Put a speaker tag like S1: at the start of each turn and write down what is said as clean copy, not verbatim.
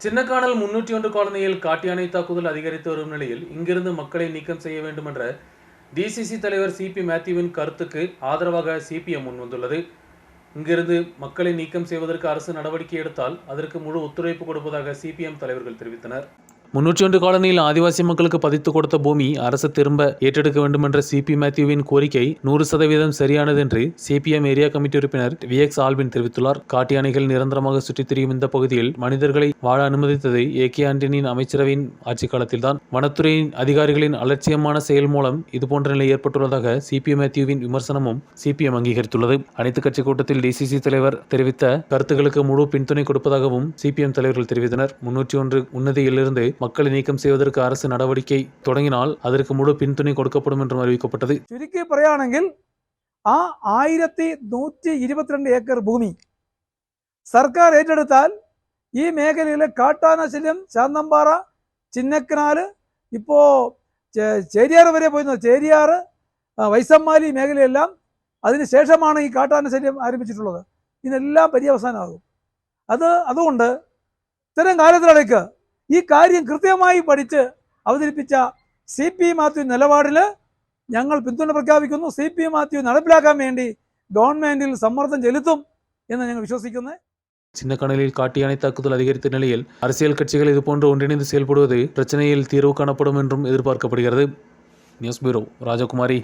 S1: சின்னக்கானல் 301 காலனியில் காட்டுயானை தாக்குதல் அதிகரித்து வரும் நிலையில் இங்கிருந்து மக்களை நீக்கம் செய்ய வேண்டும் என்ற டிசிசி தலைவர் சிபி மேத்யூவின் கருத்துக்கு ஆதரவாக சிபிஎம் முன்வந்துள்ளது. இங்கிருந்து மக்களை நீக்கம் செய்வதற்கு அரசு நடவடிக்கை எடுத்தால் அதற்கு முழு ஒத்துழைப்பு கொடுப்பதாக சிபிஎம் தலைவர்கள் தெரிவித்தனர். 301 காலனியில் ஆதிவாசி மக்களுக்கு பதித்து கொடுத்த பூமி அரசு திரும்ப ஏற்றெடுக்க வேண்டும் என்ற சிபி மேத்யூவின் கோரிக்கை 100% சரியானது என்று சிபிஎம் ஏரியா கமிட்டி உறுப்பினர் விஎக்ஸ் ஆல்வின் தெரிவித்துள்ளார். காட்டு யானைகள் நிரந்தரமாக சுற்றித் திரியும் இந்த பகுதியில் மனிதர்களை வாழ அனுமதித்தது ஏகே ஆண்டனியின் அமைச்சரவையின் ஆட்சி காலத்தில்தான். வனத்துறையின் அதிகாரிகளின் அலட்சியமான செயல் மூலம் இதுபோன்ற நிலை ஏற்பட்டுள்ளதாக சிபி மேத்யூவின் விமர்சனமும் சிபிஎம் அங்கீகரித்துள்ளது. அனைத்து கட்சி கூட்டத்தில் டிசிசி தலைவர் தெரிவித்த கருத்துக்களுக்கு முழு பின்துணை கொடுப்பதாகவும் சிபிஎம் தலைவர்கள் தெரிவித்தனர். 301 உன்னதியிலிருந்து மக்களை நீக்கம் செய்வதற்கு அரசு நடவடிக்கை தொடங்கினால் அதற்கு മുഴു പിന്തുണ കൊടുക്കപ്പെടും என்றுം അറിയിക്കപ്പെട്ടത്.
S2: ചുരുക്കി പറയുകയാണെങ്കിൽ ആ 1122 ഏക്കർ ഭൂമി സർക്കാർ ഏറ്റെടുത്താൽ ഈ മേഖലയിലെ കാട്ടാന ശല്യം ശാന്തമ്പാറ, ചിന്നക്കനാല്, ഇപ്പോൾ ചേരിയാറ് വരെ പോയിരുന്നത്, ചേരിയാറ്, വൈസമ്മാലി മേഖലയെല്ലാം അതിനുശേഷമാണ് ഈ കാട്ടാന ശല്യം ആരംഭിച്ചിട്ടുള്ളത്. ഇതിനെല്ലാം പര്യവസാനമാകും. അതുകൊണ്ട് ഇത്തരം കാലത്തിലേക്ക് ഈ കാര്യം കൃത്യമായി പഠിച്ച് അവതരിപ്പിച്ച സിപി മാത്യു നിലപാടിൽ ഞങ്ങൾ പിന്തുണ പ്രഖ്യാപിക്കുന്നു. സിപി മാത്യു നടപ്പിലാക്കാൻ വേണ്ടി ഗവൺമെന്റിൽ സമ്മർദ്ദം ചെലുത്തും എന്ന് ഞങ്ങൾ വിശ്വസിക്കുന്നു.
S1: சின்னக்கானலில் காட்டு யானை தாக்குதல் அதிகரித்த நிலையில் அரசியல் கட்சிகள் இதுபோன்று ஒன்றிணைந்து செயல்படுவது பிரச்சனையில் தீர்வு காணப்படும் என்றும் எதிர்பார்க்கப்படுகிறது. நியூஸ் பியூரோ, ராஜகுமாரி.